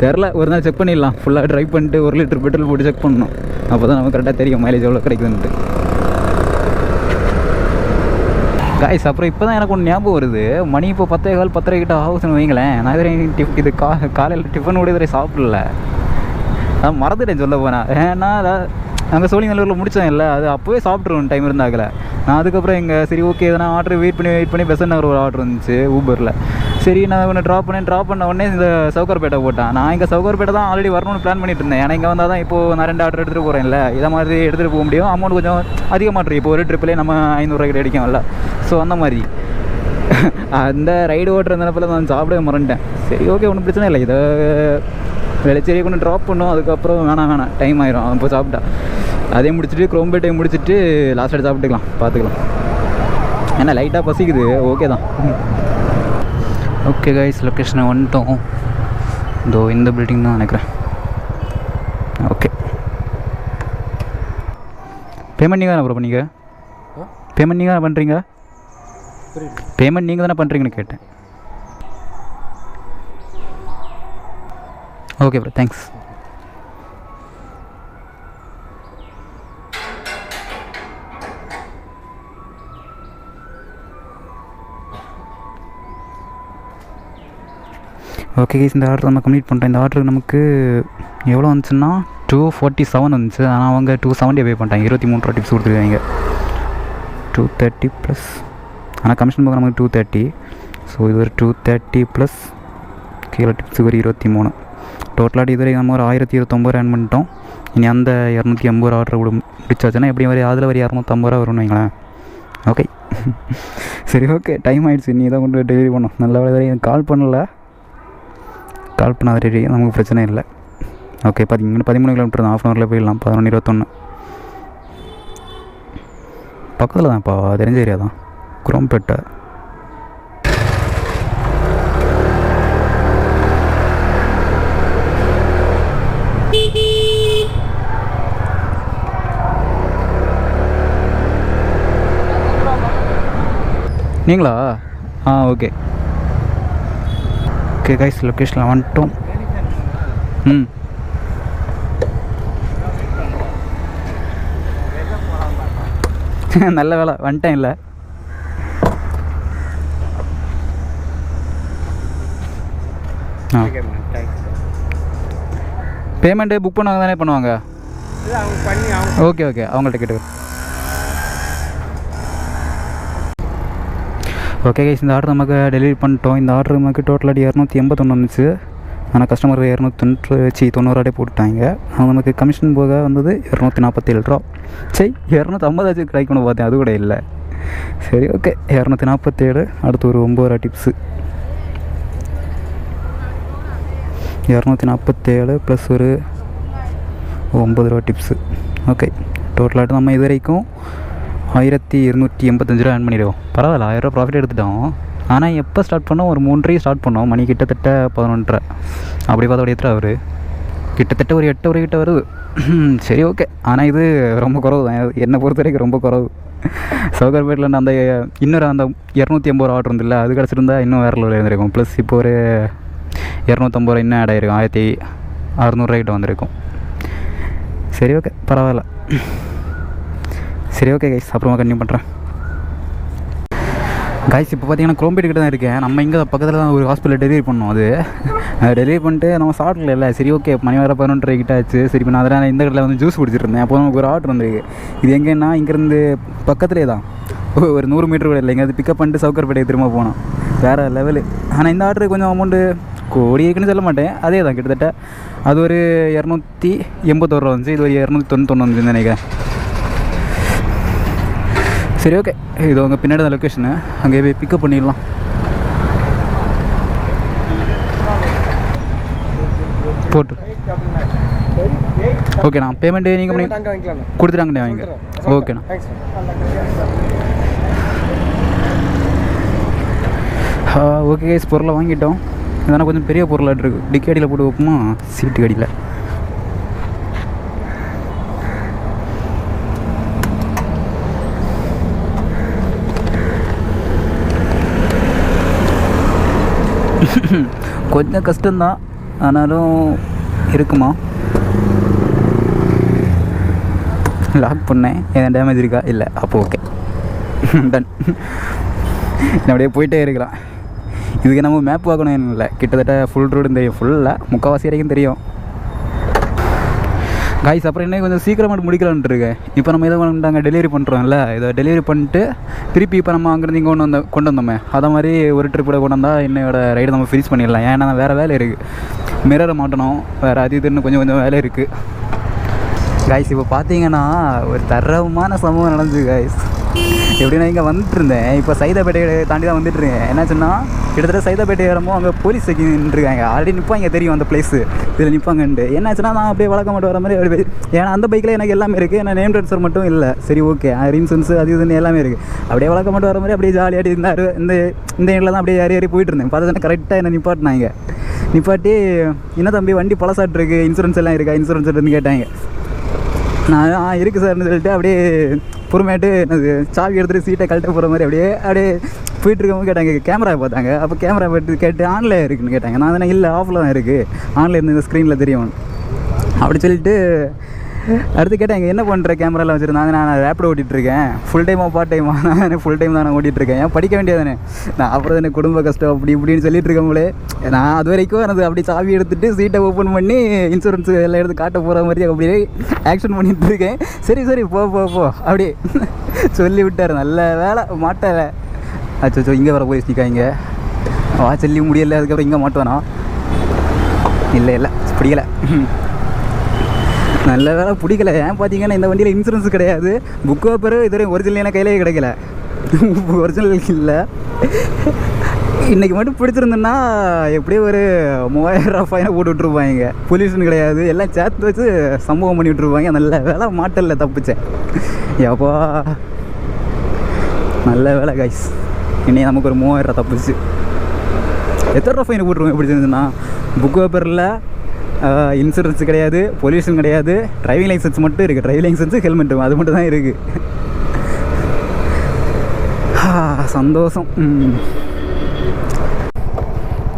தெரில, ஒரு நாள் செக் பண்ணிடலாம். ஃபுல்லாக ட்ரைவ் பண்ணிட்டு 1 லிட்டர் பெட்ரோல் போட்டு செக் பண்ணணும். அப்போ தான் நமக்கு கரெக்டாக தெரியும் மைலேஜ் எவ்வளோ கிடைக்குதுன்ட்டு. காய்ஸ் அப்புறம் இப்போ தான் எனக்கு ஒன்று ஞாபகம் வருது. மணி இப்போ 10:15 10:30 கிட்ட ஆகுதுன்னு வைங்களேன். நான் இது காலையில் டிஃபன் கூட இதுவரை சாப்பிடல. நான் மறந்துட்டேன் சொல்ல போனேன். ஏன்னா அங்கே சோழிங்கநல்லூரில் முடித்தேன் இல்லை, அது அப்போவே சாப்பிட்ருவோம் டைம் இருந்தாக்கல. நான் அதுக்கப்புறம் சரி ஓகே எதனா ஆர்டர் வெயிட் பண்ணி பெசன்ட் நகர் ஒரு ஆர்டர் இருந்துச்சு ஊபரில். சரி நான் ஒன்று ட்ராப் பண்ண உடனே இந்த சவுகார்பேட்டை போட்டேன். நான் இங்கே சவுகார்பேட்டை தான் ஆல்ரெடி வரணும்னு பிளான் பண்ணிட்டு இருந்தேன். ஏன்னா இங்கே வந்தால் தான் இப்போது நான் 2 ஆர்டர் எடுத்துகிட்டு போகிறேன் இல்லை, இதை மாதிரி எடுத்துகிட்டு போக முடியும். அமௌண்ட் கொஞ்சம் அதிகமாக இருக்குது. இப்போ ஒரு ட்ரிப்பிலே நம்ம 500 ரூபாய்க்கு அடிக்கும்ல. ஸோ அந்த மாதிரி அந்த ரைடு ஓட்டுற நிலப்பில் நான் சாப்பிடவே மறந்துட்டேன். சரி ஓகே, ஒன்றும் பிரச்சனை இல்லை. இதை வெளிச்சேரியை கொண்டு ட்ராப் பண்ணோம். அதுக்கப்புறம் வேணாம் டைம் ஆயிரும் அப்போ சாப்பிட்டா. அதையும் முடிச்சுட்டு குரோம்பேட்டையும் முடிச்சுட்டு லாஸ்ட் ஆகிட்டு சாப்பிட்டுக்கலாம், பார்த்துக்கலாம். ஏன்னா லைட்டாக பசிக்குது. ஓகே தான். ஓகே கைஸ், லொக்கேஷனை வந்துட்டோம். இதோ இந்த பில்டிங் தான் நினைக்கிறேன். ஓகே, பேமெண்ட் நீங்கள் தானே ப்ரோ பண்ணீங்க? பேமெண்ட் நீங்கள் தானே பண்ணுறீங்க? பேமெண்ட் நீங்கள் தானே பண்ணுறீங்கன்னு கேட்டேன். Okay bro, thanks. Okay guys, இந்த ஆர்டர் நம்ம கம்ப்ளீட் பண்ணிட்டோம். இந்த ஆர்டருக்கு நமக்கு எவ்வளோ வந்துச்சுன்னா 247 வந்துச்சு. ஆனால் அவங்க 270 பே பண்ணிட்டாங்க. 23 ரூபா டிப்ஸ் கொடுத்துருக்காங்க. 230 ப்ளஸ், ஆனால் கமிஷன் போக நமக்கு 230. ஸோ இது ஒரு 230 ப்ளஸ் கீழே டிப்ஸுக்கு ஒரு 23. டோட்டலாக இதுவரை நம்ம ஒரு 1029 ரூபா பண்ணிட்டோம். இனி அந்த 280 ரூபா ஆர்டர் முடிச்சாச்சுன்னா எப்படி வரையும் அதில் ஒரு 250 ரூபா வரும்னு வைங்களேன். ஓகே சரி, ஓகே டைம் ஆகிடுச்சு. நீ தான் கொண்டு டெலிவரி பண்ணோம். நல்ல வரையும் கால் பண்ணலை, கால் பண்ணாத ரெடி, நமக்கு பிரச்சனை இல்லை. ஓகே, பார்த்தீங்கன்னா 13 கிலோமீட்டர் தான், 1/2 ஹவரில் போயிடலாம். 11:21 பக்கத்தில் தான்ப்பா, தெரிஞ்ச ஏரியா தான், குரோம்பேட்டை. நீங்களா? ஓகே ஓகே கைஸ், லொக்கேஷனில் வந்துட்டோம். நல்ல வேலை வந்துட்டேன். இல்லை பேமெண்ட்டு புக் பண்ணாங்க தானே பண்ணுவாங்க? ஓகே ஓகே, அவங்கள்ட்ட கேட்டு. ஓகே கைஸ், இந்த ஆர்டர் நமக்கு டெலிவரி பண்ணிட்டோம். இந்த ஆர்டர் நமக்கு டோட்டலாக 281 வந்துச்சு. ஆனால் கஸ்டமர் 290 போட்டுட்டாங்க. ஆனால் நமக்கு கமிஷன் போக வந்தது 247 ரூபா. சரி, 250 கிடைக்கணும் பார்த்தேன், அது கூட இல்லை. சரி ஓகே, 247. அடுத்து ஒரு 9 ரூபா டிப்ஸு. 247 ப்ளஸ் ஒரு 9 ரூபா டிப்ஸு. ஓகே, டோட்டலாகிட்டு நம்ம இது வரைக்கும் 1285 ரூபா ஏர்ன் பண்ணிடுவோம். பரவாயில்ல, 1000 ரூபா ப்ராஃபிட் எடுத்துட்டோம். ஆனால் எப்போ ஸ்டார்ட் பண்ணோம்? ஒரு 3:30 ஸ்டார்ட் பண்ணோம். மணி கிட்டத்தட்ட 11:30. அப்படி பார்த்தோட எத்தனை அவர் கிட்டத்தட்ட ஒரு 8 கிட்ட வருது. சரி ஓகே, ஆனால் இது ரொம்ப குறவு தான், என்னை பொறுத்த வரைக்கும் ரொம்ப குறவு. சவுகார்பேட்டில் அந்த இன்னொரு அந்த 280 ரூபா ஆர்டர் இருந்தில்ல, அது கிடச்சிருந்தா இன்னும் வேறு லெவலில் இருந்திருக்கும். ப்ளஸ் இப்போ ஒரு 250 ரூபா இன்னும் ஆட் ஆகிருக்கும். 1600 கிட்ட வந்திருக்கும். சரி ஓகே, பரவாயில்ல. சரி ஓகே கைஸ், அப்புறமா கண்டினியூ பண்ணுறேன். கைஸ், இப்போ பார்த்தீங்கன்னா குரோம்பேட்டு கிட்ட தான் இருக்கேன். நம்ம இங்கே பக்கத்தில் தான் ஒரு ஹாஸ்பிட்டலில் டெலிவரி பண்ணோம். அது டெலிவரி பண்ணிட்டு நம்ம சாப்பிடல இல்லை. சரி ஓகே, மணி வேறு 11:30 கிட்ட ஆச்சு. சரி, இப்போ நான் அதனால் இந்த கடையில் வந்து ஜூஸ் குடிச்சிட்டு இருந்தேன். அப்போ நமக்கு ஒரு ஆர்டர் வந்துருக்கு. இது எங்கேன்னா இங்கேருந்து பக்கத்துலேயே தான், ஒரு 100 மீட்டர் கூட இல்லை. இங்கே அது பிக்கப் பண்ணிட்டு சவுகார்பேட்டை திரும்ப போனோம். வேறு லெவலு. ஆனால் இந்த ஆர்டருக்கு கொஞ்சம் அமௌண்ட்டு கோடி இருக்குன்னு சொல்ல மாட்டேன், அதே தான் கிட்டத்தட்ட. அது ஒரு 281 ரூபா வந்துச்சு. இது ஒரு 291 வந்துச்சுன்னு நினைக்கிறேன். சரி ஓகே, இது அவங்க பின்னாடி தான் லொக்கேஷனு, அங்கே போய் பிக்கப் பண்ணிடலாம். போட்டு ஓகேண்ணா, பேமெண்ட்டு நீங்கள் பண்ணி கொடுத்துட்டாங்கண்ணே வாங்க. ஓகேண்ணா. ஓகே கைஸ், பொருளை வாங்கிட்டோம். இதனால் கொஞ்சம் பெரிய பொருளாக இருக்குது. டிக்கி அடியில் போட்டு வைப்போமா, சீட்டு அடியில். கொஞ்சம் கஷ்டம்தான், ஆனாலும் இருக்குமா. லாக் பண்ணேன், எதாவது டேமேஜ் இருக்கா? இல்லை, அப்போ ஓகே, டன். அப்படியே போயிட்டே இருக்கலாம். இதுக்கு நம்ம மேப் பார்க்கணும் இல்லை, கிட்டத்தட்ட ஃபுல் ரோடு தெரியும். ஃபுல்லாக முக்கால்வாசி வரைக்கும் தெரியும். காய்ஸ் அப்புறம் இன்னும் கொஞ்சம் சீக்கிரமாக முடிக்கலான்ட்டு இருக்கேன். இப்போ நம்ம இதை பண்ணிட்டாங்க டெலிவரி பண்ணுறோம்ல, இதை டெலிவரி பண்ணிட்டு திருப்பி இப்போ நம்ம அங்கேருந்து இங்கே கொண்டு வந்தோமே அதை மாதிரி ஒரு ட்ரிப்போட கொண்டு வந்தால் என்னோட ரைடு நம்ம ஃபினிஷ் பண்ணிடலாம். ஏன்னா வேறு வேலை இருக்குது, மிரரை மாட்டணும், வேறு அது இதுன்னு கொஞ்சம் வேலை இருக்குது. காய்ஸ் இப்போ பார்த்தீங்கன்னா ஒரு தரமான சம்பவம் நடந்துச்சு காய்ஸ். எப்படின்னா இங்கே வந்துட்டு இருந்தேன், இப்போ சைதாப்பேட்டையை தாண்டி தான் வந்துட்டுருக்கேன். என்னாச்சுன்னா கிட்டத்தட்ட சைதாப்பேட்டை ஏறமோ அங்கே போலீஸ் நின்றுருக்காங்க. ஆல்ரெடி நிற்பாங்க, தெரியும் அந்த பிளேஸு இதில் நிற்பாங்கன்ட்டு. என்னாச்சுன்னா நான் அப்படியே வழக்க மட்டும் வர மாதிரி அப்படி, ஏன்னா அந்த பைக்கில் எனக்கு எல்லாமே இருக்குது, ஏன்னா நேம் ட்ரான்ஸ்ஃபர் மட்டும் இல்லை. சரி ஓகே, இன்சூரன்ஸு அது இதுன்னு எல்லாமே இருக்குது. அப்படியே வழக்க மட்டும் வர மாதிரி அப்படியே ஜாலியாகிட்டு இருந்தார். இந்த எண்ணில் தான் அப்படியே ஏறி போயிட்டு இருந்தேன். பார்த்தா கரெக்டாக என்ன நிப்பாட்டி என்ன தம்பி வண்டி பழசாட்டிருக்கு, இன்சூரன்ஸ் எல்லாம் இருக்கா, இன்சூரன்ஸ் இருந்து கேட்டாங்க. நான் இருக்குது சார்னு சொல்லிட்டு அப்படியே பொறுமையாட்டு எனக்கு சாவி எடுத்துகிட்டு சீட்டை கழட்ட போகிற மாதிரி அப்படியே போயிட்டுருக்கவங்க கேட்டாங்க. கேமரா பார்த்தாங்க. அப்போ கேமரா பார்த்து கேட்டு ஆன்லைன் இருக்குதுன்னு கேட்டாங்க. நான் தானே இல்லை ஆஃபில் தான் இருக்குது, ஆன்லைன் இந்த ஸ்க்ரீனில் தெரியும் அப்படி சொல்லிட்டு அடுத்து கேட்டாங்க என்ன பண்ணுற கேமராவில் வச்சுருந்தாங்க. நான் ரேப்பிட் ஓட்டிகிட்ருக்கேன். ஃபுல் டைமாக பார்ட் டைமாக? நான் ஃபுல் டைம் தான் நான் ஓட்டிகிட்ருக்கேன். ஏன் படிக்க வேண்டியதானே, நான் அப்புறம் தானே குடும்ப கஷ்டம் அப்படி இப்படின்னு சொல்லிட்டு இருக்கவங்களே. நான் அது வரைக்கும் எனக்கு அப்படி சாவி எடுத்துகிட்டு சீட்டை ஓப்பன் பண்ணி இன்சூரன்ஸ் எல்லாம் எடுத்து காட்ட போகிற மாதிரி அப்படியே ஆக்ஷன் பண்ணிகிட்ருக்கேன். சரி போ அப்படி சொல்லி விட்டார். நல்ல வேலை மாட்டலை. அச்சோ இங்கே வர போய் நிற்காங்க, வா சொல்லி முடியலை. அதுக்கப்புறம் இங்கே மாட்டுவானா? இல்லை பிடிக்கலை, நல்ல வேலை பிடிக்கல. ஏன் பார்த்தீங்கன்னா இந்த வண்டியில் இன்சூரன்ஸ் கிடையாது, புக் பேப்பர் இதுவரை ஒரிஜினல் எனக்கு கையிலே கிடைக்கல, ஒரிஜினல் இல்லை. இன்றைக்கி மட்டும் பிடிச்சிருந்தேன்னா எப்படியும் ஒரு 3000 ரூபா ஃபைனை போட்டு விட்ருப்பாங்க. பொல்யூஷன் கிடையாது, எல்லாம் சேர்த்து வச்சு சம்பவம் பண்ணி விட்ருப்பாங்க. நல்ல வேலை மாட்டல, தப்பிச்சேன். எப்பா நல்ல வேலை காய்ஸ், இன்னைக்கு நமக்கு ஒரு 3000 ரூபா தப்பிச்சு. எத்தனை ரூபா ஃபைனை போட்டுருவோம் எப்படி இருந்துச்சுன்னா, புக் பேப்பரில் இன்சூரன்ஸ் கிடையாது, பொல்யூஷன் கிடையாது, டிரைவிங் லைசன்ஸ் மட்டும் இருக்குது. டிரைவிங் லைசன்ஸு ஹெல்மெட்டு அது மட்டும் தான் இருக்குது. சந்தோஷம்.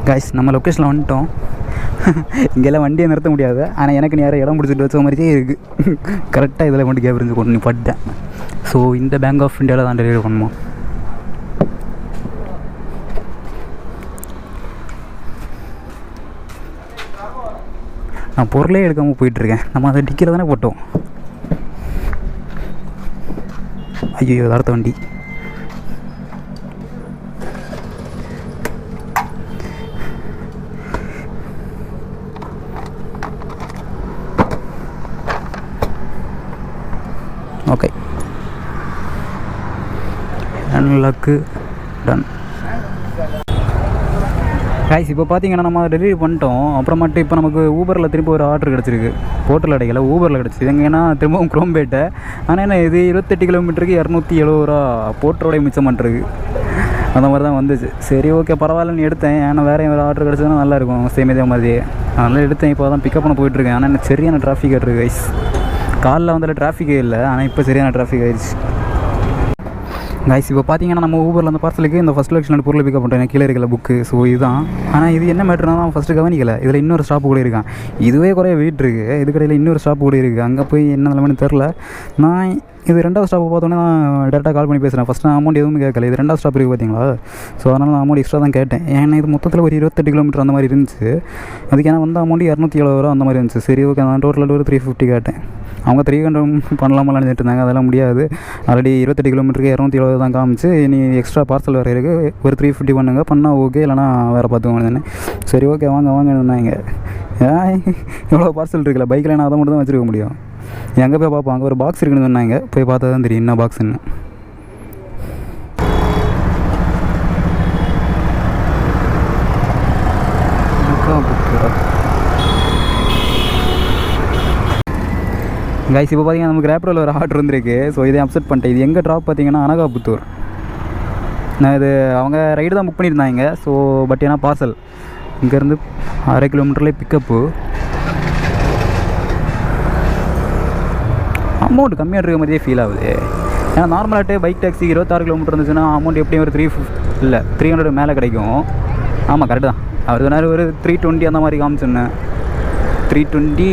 காய்ஸ் நம்ம லொக்கேஷனில் வந்துட்டோம். இங்கெல்லாம் வண்டியை நிறுத்த முடியாது, ஆனால் எனக்கு நேரம் இடம் பிடிச்சிட்டு வச்ச மாதிரியே இருக்குது. கரெக்டாக இதில் கொண்டு கேபிரிஞ்சு கொண்டு நிப்பாட்டேன். ஸோ இந்த பேங்க் ஆஃப் இந்தியாவில் தான் டெலிவரி பண்ணுமா. நான் பொருளே எடுக்காமல் போயிட்டுருக்கேன். நம்ம அதை டிக்கியில் தானே போட்டோம். ஐயோ அடுத்த வண்டி. Okay luck ton. காய்ஸ் இப்போ பார்த்தீங்கன்னா நம்ம டெலிவரி பண்ணிட்டோம். அப்புறமாட்டு இப்போ நமக்கு ஊபரில் திரும்ப ஒரு ஆர்டர் கிடச்சிருக்கு. போர்ட்டல் அடைக்கல, ஊபரில் கிடச்சிது. எங்கன்னா திரும்பவும் குரோம்பேட்டை. ஆனால் என்ன இது 28 கிலோமீட்டருக்கு 270 ரூபா போர்ட்டரோடைய மிச்சம் பண்ணுறது. அந்த மாதிரி தான் வந்துச்சு. சரி ஓகே பரவாயில்லன்னு எடுத்தேன். ஏன்னா வேறு ஒரு ஆர்டர் கிடச்சதுன்னா நல்லாயிருக்கும் சேம் இதே மாதிரி. அதனால் எடுத்தேன். இப்போ தான் பிக்கப் பண்ண போயிட்டுருக்கேன். ஆனால் எனக்கு சரியான டிராஃபிக் ஆகிருக்கு கைஸ். காலில் வந்துட்டு டிராஃபிக்கே இல்லை, ஆனால் இப்போ சரியான டிராஃபிக் ஆகிடுச்சு கைஸ். இப்போ பார்த்தீங்கன்னா நம்ம ஊபரில் அந்த பார்சலுக்கு இந்த ஃபஸ்ட் லொக்கேஷன் பொருள் பிக்கப் பண்ணுறேன். கீழே இருக்கல புக்கு. ஸோ இதுதான். ஆனால் இது என்ன மேட்டர்னா தான் ஃபஸ்ட்டு கவனிக்கலை. இதில் இன்னொரு ஸ்டாப்பு கூட இருக்கான். இதுவே குறைய வெயிட் இருக்குது. இதுக்கடையில் இன்னொரு ஸ்டாப்பு கூட இருக்குது. அங்கே போய் என்ன நிலமனு தெரில. நான் இது 2வது ஸ்டாப்பு பார்த்தோன்னே நான் டேரெக்டாக கால் பண்ணி பேசுகிறேன். ஃபஸ்ட்டு நான் அமௌண்ட் எதுவும் கேட்கல. இது 2வது ஸ்டாப் இருக்குது பார்த்தீங்களா. ஸோ அதனால் நான் அமௌண்ட் எக்ஸ்ட்ரா தான் கேட்டேன். ஏன்னா இது மொத்தத்தில் ஒரு 28 கிலோமீட்டர் அந்த மாதிரி இருந்துச்சு. அதுக்கு ஏன்னா வந்த அமௌண்ட் 270 ரூபா அந்த மாதிரி இருந்துச்சு. சரி ஓகே நான் டோட்டலாக ஒரு 350 கேட்டேன். அவங்க 300 பண்ணலாமலான்னு இருந்தாங்க. அதெல்லாம் முடியாது. ஆல்ரெடி 28 கிலோமீட்டருக்கு 270 தான் காமிச்சு. நீ எக்ஸ்ட்ரா பார்சல் வேறு இருக்குது, ஒரு 350 பண்ணுங்க, பண்ணால் ஓகே, இல்லைனா வேறு பார்த்துக்கோங்க. சரி ஓகே வாங்கினாங்க. ஏன் இவ்வளோ பார்சல் இருக்குல்ல, பைக்கில் நான் அதை மட்டும் தான் வச்சுருக்க முடியும். எங்கே போய் பார்ப்போம், அங்கே ஒரு பாக்ஸ் இருக்குன்னு சொன்னாங்க. போய் பார்த்தா தான் தெரியும் என்ன பாக்ஸுன்னு. கைஸ் இப்போ பார்த்தீங்கன்னா நமக்கு ரேப்பிடோவில் ஒரு ஆர்டர் வந்துருக்கு. ஸோ இதை அப்செட் பண்ணிட்டேன். இது எங்கே ட்ராப் பார்த்தீங்கன்னா அனகாபுத்தூர். நான் இது அவங்க ரைடு தான் புக் பண்ணியிருந்தாங்க. ஸோ பட் ஏன்னா பார்சல் இங்கேருந்து 1/2 கிலோமீட்டர்லேயே பிக்கப்பு. அமௌண்ட் கம்மியாக இருக்க மாதிரியே ஃபீல் ஆகுது. ஏன்னா நார்மலாகிட்டே பைக் டாக்ஸி 26 கிலோமீட்டர் இருந்துச்சுன்னா அமௌண்ட் எப்படியும் ஒரு 300 மேலே கிடைக்கும். ஆமாம் கரெக்டு தான். அவர் சொன்னார் ஒரு 320 அந்த மாதிரி காமிச்சோன்னே. 320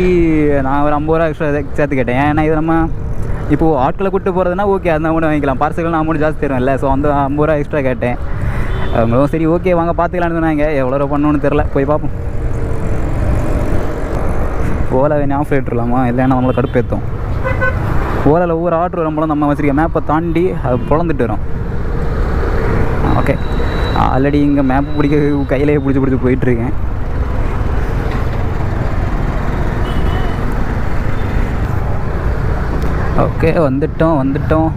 நான் ஒரு 50 ரூபா எக்ஸ்ட்ரா சேர்த்து கேட்டேன். ஏன்னா இது நம்ம இப்போது ஆட்களை கூப்பிட்டு போகிறதுனா ஓகே அந்த அமௌண்ட் வாங்கிக்கலாம். பார்சல்கள் அமௌண்ட் ஜாஸ்தி தரும் இல்லை. ஸோ அந்த 50 ரூபா எக்ஸ்ட்ரா கேட்டேன். அவங்களும் சரி ஓகே வாங்க பார்த்துக்கலான்னு சொன்னாங்க. எவ்வளோ ரூபா பண்ணணுன்னு தெரில, போய் பார்ப்போம். ஓலாவை ஆஃப் ஏற்றுலாமா இல்லைன்னா நம்மளை கடுப்பேற்றும். ஓலாவில் ஒவ்வொரு ஆர்டர் வரும்போது நம்ம வச்சுருக்க மேப்பை தாண்டி அது பொழந்துட்டு வரும். ஓகே, ஆல்ரெடி இங்கே மேப்பு பிடிக்க கையிலேயே பிடிச்சி போயிட்டுருக்கேன். ஓகே, வந்துட்டோம்.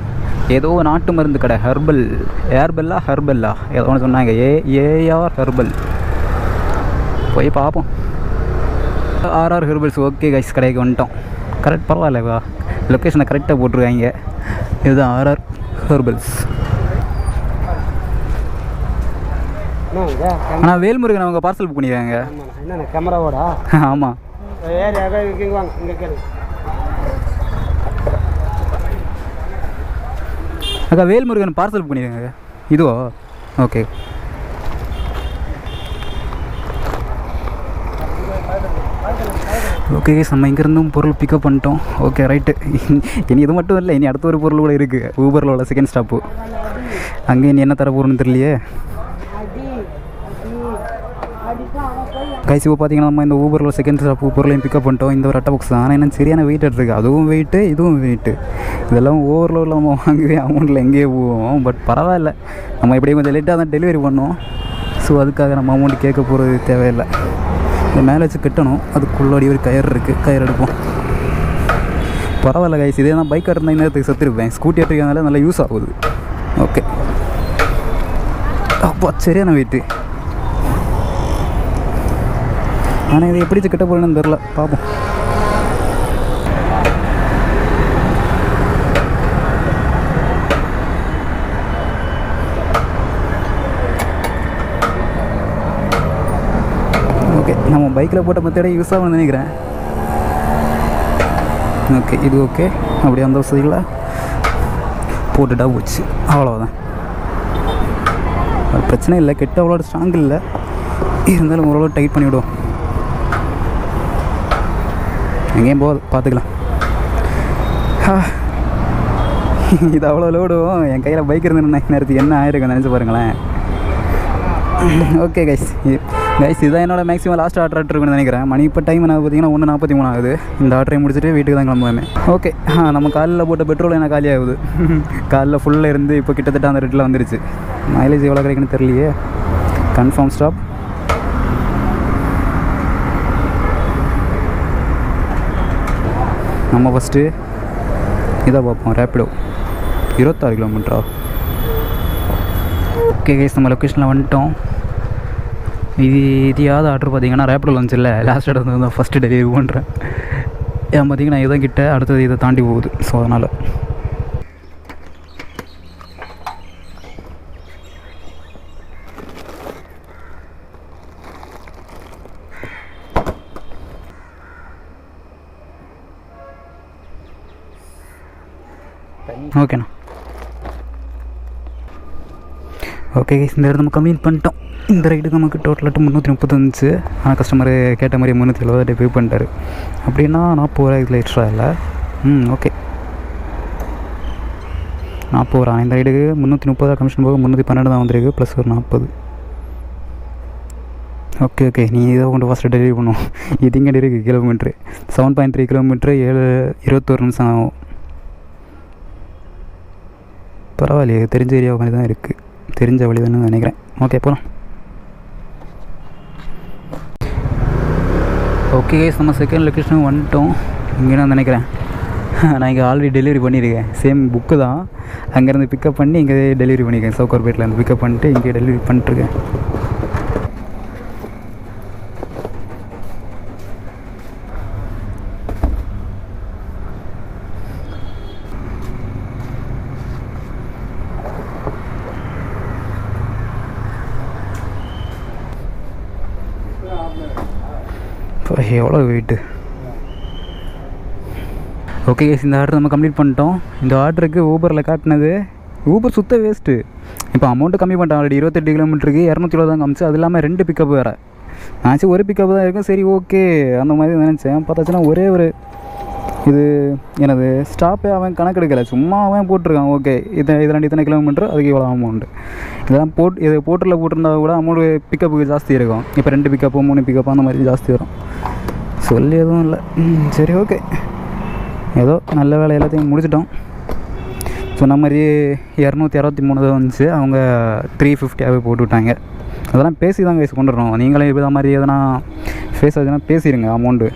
ஏதோ நாட்டு மருந்து கடை, ஹெர்பல்லா ஏதோ ஒன்று சொன்னாங்க. ஏஆர் ஹெர்பல், போய் பார்ப்போம். RR herbals. ஓகே கைஸ், கடைக்கு வந்துட்டோம். கரெக்ட், பரவாயில்லவா, லொக்கேஷனை கரெக்டாக போட்டிருக்காங்க. இதுதான் ஆர்ஆர் ஹெர்பல்ஸ். ஆனால் வேல்முருகன் அவங்க பார்சல் புக் பண்ணிடுறாங்க. என்ன கேமராவோட? ஆமாம். அக்கா வேல்முருகன் பார்சல் புக் பண்ணிடுங்க. இதுவோ? ஓகே. ஓகே, நம்ம இங்கேருந்தும் பொருள் பிக்கப் பண்ணிட்டோம். Okay right. இனி இது மட்டும் இல்லை, இனி அடுத்த ஒரு பொருள் கூட இருக்குது. ஊபரில் உள்ள செகண்ட் ஸ்டாப்பு. அங்கே இனி என்ன தர போகிறோன்னு தெரியலையே. கைஸ், இப்போ பார்த்தீங்கன்னா நம்ம இந்த ஊபரில் செகண்ட் ஸ்டாப்பு பொருளையும் பிக்கப் பண்ணிட்டோம். இந்த ஒரு அட்டை பாக்ஸ் தான். ஆனால் என்ன சரியான வெயிட் எடுத்துருக்கு. அதுவும் வெயிட்டு, இதுவும் வெயிட்டு. இதெல்லாம் ஓவர்லோடில் நம்ம வாங்கவே அமௌண்ட்டில் எங்கேயே போவோம். பட் பரவாயில்ல, நம்ம இப்படியே கொஞ்சம் லேட்டாக தான் டெலிவரி பண்ணோம். ஸோ அதுக்காக நம்ம அமௌண்ட் கேட்க போகிறது தேவையில்லை. இந்த மேலே வச்சு கட்டணும். அதுக்குள்ளாடி ஒரு கயிறு இருக்குது, கயிறு எடுப்போம். பரவாயில்ல கைஸ், இதே தான் பைக்காக இருந்தால் நேரத்துக்கு செத்துருப்பேன். ஸ்கூட்டி எடுத்துக்கிறதுனால நல்லா யூஸ் ஆகுது. ஓகே, அப்போ சரியான வெயிட்டு. ஆனால் இதை எப்படி கட்ட போகிறேன்னு தெரில, பார்ப்போம். ஓகே, நம்ம பைக்கில் போட்ட மெத்தடே யூஸ் ஆகும்னு நினைக்கிறேன். ஓகே, இது ஓகே. அப்படியே அந்த வசதிகளை போட்டுட்டா போச்சு, அவ்வளோதான். பிரச்சனை இல்லை, கெட்ட அவ்வளோ ஸ்ட்ராங் இல்லை, இருந்தாலும் ஓரளவு டைட் பண்ணி விடுவோம். எங்கேயும் போகுது, பார்த்துக்கலாம். இது அவ்வளோ லோடும். என் கையில் பைக் இருந்தேன்னு நேரத்துக்கு என்ன ஆயிருக்கும் நினச்சி பாருங்களேன். ஓகே கைஸ், இதுதான் என்னோட மேக்ஸிமம் லாஸ்ட் ஆர்டர் இருக்குன்னு நினைக்கிறேன். மணி இப்போ டைம் என்ன பார்த்தீங்கன்னா 1:43 ஆகுது. இந்த ஆர்டரை முடிச்சுட்டு வீட்டுக்கு தான் கிளம்புவேன். ஓகே, நம்ம காலையில் போட்ட பெட்ரோல் என்ன காலி ஆகுது. காலையில் ஃபுல்லாக இருந்து இப்போ கிட்டத்தட்ட அந்த ரேட்டில் வந்துருச்சு. மைலேஜ் எவ்வளோ கிடைக்குன்னு தெரியலையே. Confirm stop. நம்ம ஃபஸ்ட்டு இதை பார்ப்போம். ரேப்பிடோ 26 கிலோமீட்டரா? ஓகே கைஸ், நம்ம லொக்கேஷனில் வந்துட்டோம். இதையாவது ஆர்டர் பார்த்தீங்கன்னா ரேப்பிடோ லஞ்ச் இல்லை, லாஸ்ட் இடத்துல தான் ஃபஸ்ட்டு டெலிவரி பண்ணுறேன். ஏன் பார்த்தீங்கன்னா இதான் கிட்ட, அடுத்தது இதை தாண்டி போகுது. ஸோ அதனால் ஓகேண்ணா. ஓகே கைஸ், இந்த இடத்த நம்ம கம்ப்ளீட் பண்ணிட்டோம். இந்த ரைடுக்கு நமக்கு டோட்டலாக 330 வந்துச்சு. ஆனால் கஸ்டமர் கேட்ட மாதிரி 370 பே பண்ணிட்டார். அப்படின்னா 40 ரூபா இதில் எக்ஸ்ட்ரா இல்லை. ஓகே, 40 ரூபா. இந்த ரைடுக்கு 330 கமிஷன் போக 312 தான் வந்திருக்கு, ப்ளஸ் ஒரு 40. ஓகே, நீ இதை கொண்டு ஃபஸ்ட்டு டெலிவரி பண்ணுவோம். இது இங்கே இருக்குது கிலோமீட்ரு 7.3 கிலோமீட்ரு 21 நிமிஷம் ஆகும். பரவாயில்லையே, தெரிஞ்ச ஏரியா மாதிரி தான் இருக்குது, தெரிஞ்ச வழி தானே நினைக்கிறேன். ஓகே, போகலாம். ஓகே கைஸ், நம்ம செகண்ட் லொக்கேஷனுக்கு வந்துட்டோம். இங்கே நான் நினைக்கிறேன் நான் இங்கே ஆல்ரெடி டெலிவரி பண்ணியிருக்கேன். சேம் புக்கு தான். அங்கேருந்து பிக்கப் பண்ணி இங்கே டெலிவரி பண்ணியிருக்கேன். சவுகார்பேட்டிலேருந்து பிக்கப் பண்ணிட்டு இங்கே டெலிவரி பண்ணிட்டுருக்கேன். எவ்வளோ வெயிட்டு. ஓகே கேஸ், இந்த ஆர்டர் நம்ம கம்ப்ளீட் பண்ணிட்டோம். இந்த ஆர்டருக்கு ஊபரில் காட்டினது ஊபர் சுத்த வேஸ்ட்டு. இப்போ அமௌண்ட்டு கம்மி பண்ணிட்டேன். ஆல்ரெடி 28 கிலோமீட்டருக்கு 220 தான் காமிச்சு. அது இல்லாமல் 2 பிக்கப் வேறு. ஆச்சு ஒரு பிக்கப் தான் இருக்கும். சரி ஓகே அந்த மாதிரி நினச்சேன். பார்த்தாச்சுன்னா ஒரே ஒரு இது எனது ஸ்டாப்பே அவன் கணக்கெடுக்கலை, சும்மா அவன் போட்டிருக்கான். ஓகே, இதில் இத்தனை கிலோமீட்டர், அதுக்கு இவ்வளோ அமௌண்ட்டு. இதெல்லாம் இது போட்டிருந்தா கூட அமௌண்ட்டு பிக்கப்புக்கு ஜாஸ்தி இருக்கும். இப்போ 2 பிக்கப்பு 3 பிக்கப்பு அந்த மாதிரி ஜாஸ்தி வரும். சொல்லி எதுவும் இல்லை. சரி ஓகே, ஏதோ நல்ல வேலை எல்லாத்தையும் முடிச்சிட்டோம். சொன்ன மாதிரி 263 தான் வந்துச்சு. அவங்க 350 போட்டு விட்டாங்க. அதெல்லாம் பேசி தான் கைஸ் கொண்டு வரணும். நீங்களே இப்போ மாதிரி எதனா ஃபேஸ் ஆச்சுன்னா பேசிடுங்க அமௌண்ட்டு.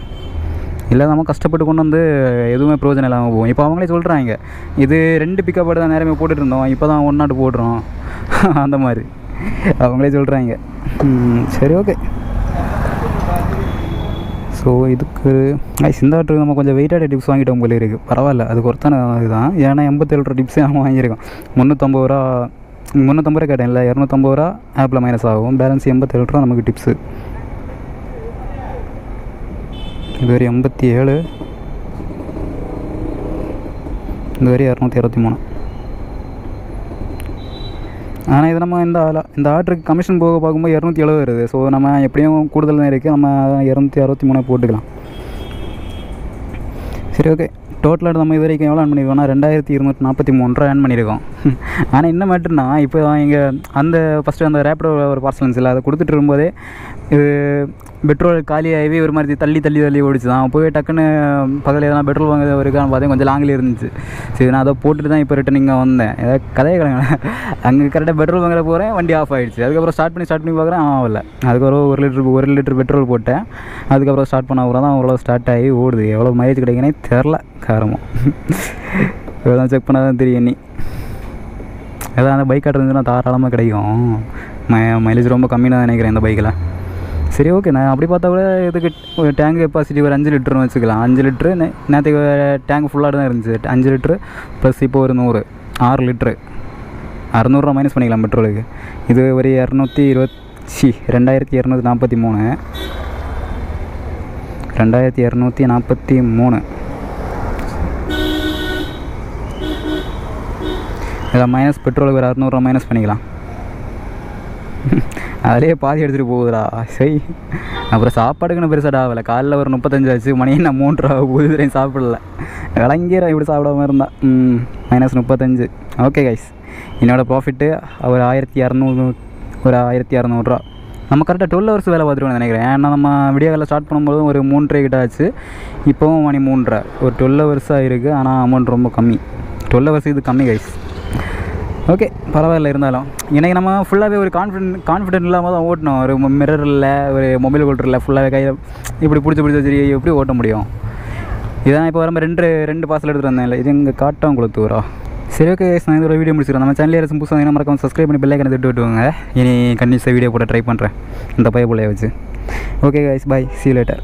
இல்லை நம்ம கஷ்டப்பட்டு கொண்டு வந்து எதுவுமே ப்ரோஜனம் இல்லாமல் போகும். இப்போ அவங்களே சொல்கிறாங்க, இது 2 பிக்கப் தான் நேரமே போட்டுட்டு இருந்தோம், இப்போ தான் 1 நாட்டு போடுறோம் அந்த மாதிரி அவங்களே சொல்கிறாங்க. சரி ஓகே. ஸோ இதுக்கு இந்த ஆட்டுக்கு நம்ம கொஞ்சம் வெயிட்டாக டிப்ஸ் வாங்கிட்டோம் போல இருக்குது. பரவாயில்ல, அதுக்கு ஒருத்தான இதுதான். ஏன்னா 87 டிப்ஸே நம்ம வாங்கியிருக்கோம். 350 ரூபா 350 ரூபா கேட்டேன் இல்லை, 250 ரூபா ஆப்பில் மைனஸ் ஆகும். பேலன்ஸ் 87 ரூபா நமக்கு டிப்ஸு. இதுவரை 87, இதுவரை 263. ஆனால் இது நம்ம இந்த ஆர்டருக்கு கமிஷன் போக பார்க்கும்போது 270 வருது. ஸோ நம்ம எப்படியும் கூடுதல் தான் இருக்குது, நம்ம 263 போட்டுக்கலாம். சரி ஓகே. டோட்டலாக நம்ம இது வரைக்கும் எவ்வளோ ஆன் பண்ணியிருக்கோம்னா 2243 ரூபா ஆன் பண்ணியிருக்கோம். ஆனால் என்ன மேட்டர்னா, இப்போ இங்கே ஃபஸ்ட்டு அந்த ரேப்பிடோ ஒரு பார்சலன்ஸ் இல்லை, அதை கொடுத்துட்டு இருக்கும்போதே இது பெட்ரோல் காலியாகி ஒரு மாதிரி தள்ளி ஓடிச்சு தான். போய் டக்குன்னு பக்கத்தில் எதனா பெட்ரோல் வாங்க இருக்கான்னு பார்த்தேன், கொஞ்சம் லாங்கில் இருந்துச்சு. சரி, நான் அதை போட்டுட்டு தான் இப்போ ரிட்டன் இங்கே வந்தேன். ஏதாவது கதையை கிடங்க. அங்கே கரெக்டாக பெட்ரோல் வாங்க போகிறேன், வண்டி ஆஃப் ஆகிடுச்சு. அதுக்கப்புறம் ஸ்டார்ட் பண்ணி பார்க்குறேன், ஆகலை. அதுக்கப்புறம் 1 லிட்டர் பெட்ரோல் போட்டேன். அதுக்கப்புறம் ஸ்டார்ட் பண்ண அப்புறம் தான் அவ்வளோ ஸ்டார்ட் ஆகி ஓடுது. எவ்வளோ மைலேஜ் கிடைக்குன்னே தெரில காரமாக. இதெல்லாம் செக் பண்ணால் தான் தெரியும். நீ ஏதாவது அந்த பைக் ஆட்டுறதுன்னா தாராளமாக கிடைக்கும். மைலேஜ் ரொம்ப கம்மியாக தான் நினைக்கிறேன் இந்த பைக்கில். சரி ஓகே. நான் அப்படி பார்த்தா கூட இதுக்கு டேங்க் கெப்பாசிட்டி ஒரு 5 லிட்டர்னு வச்சுக்கலாம். 5 லிட்ரு நேற்றுக்கு டேங்க் ஃபுல்லாக தான் இருந்துச்சு. 5 லிட்ரு ப்ளஸ் இப்போ ஒரு 100, 6 லிட்ரு. 600 ரூபா மைனஸ் பண்ணிக்கலாம் பெட்ரோலுக்கு. இது ஒரு 2243 2243 இதில் மைனஸ் பெட்ரோலுக்கு ஒரு 600 ரூபா மைனஸ் பண்ணிக்கலாம். அதிலே பாதி எடுத்துகிட்டு போகுதுடா. சரி, அப்புறம் சாப்பாடுக்குன்னு பெருசாக ஆகலை. காலைல ஒரு 35 ஆச்சு, மணி நான் 3 ரூபா போகுது, சாப்பிடல. விளங்கிறேன் இப்படி சாப்பிடாம இருந்தால். -35. ஓகே கைஸ், என்னோடய ப்ராஃபிட்டு ஒரு 1200 ரூபா. நம்ம கரெக்டாக 12 ஹவர்ஸ் வேலை பார்த்துருவோம்னு நினைக்கிறேன். ஏன்னா நம்ம விடிய காலையில் ஸ்டார்ட் பண்ணும்போது ஒரு 3:30 கிட்ட ஆச்சு. இப்போவும் மணி 3:30. ஒரு 12 ஹவர்ஸாக இருக்குது. ஆனால் அமௌண்ட் ரொம்ப கம்மி. 12 ஹவர்ஸ் இது கம்மி கைஸ். ஓகே, பரவாயில்ல. இருந்தாலும் இன்றைக்கி நம்ம ஃபுல்லாகவே ஒரு கான்ஃபிடென்ட் இல்லாமல் தான் ஓட்டணும். ஒரு மிரர் இல்லை, ஒரு மொபைல் ஹோல்டரில் ஃபுல்லாகவே கையில் இப்படி பிடிச்சி வச்சு எப்படி ஓட்ட முடியும்? இதான் இப்போ வர 2 பார்சல் எடுத்துகிட்டு வந்தேன். இல்லை, இது எங்கள் காட்டாங்குளத்தூரா? சரி ஓகே, நான் இதோட வீடியோ முடிச்சிடுறேன். நம்ம சேனல் யாரும் புதுசாக மறக்காம சப்ஸ்கிரைப் பண்ணி பெல் ஐக்கனை தட்டி விட்டுவாங்க. இனி கண்டிப்பாக வீடியோ போட ட்ரை பண்ணுறேன் இந்த பைய பிள்ளைய வச்சு. Okay guys, bye, see you later.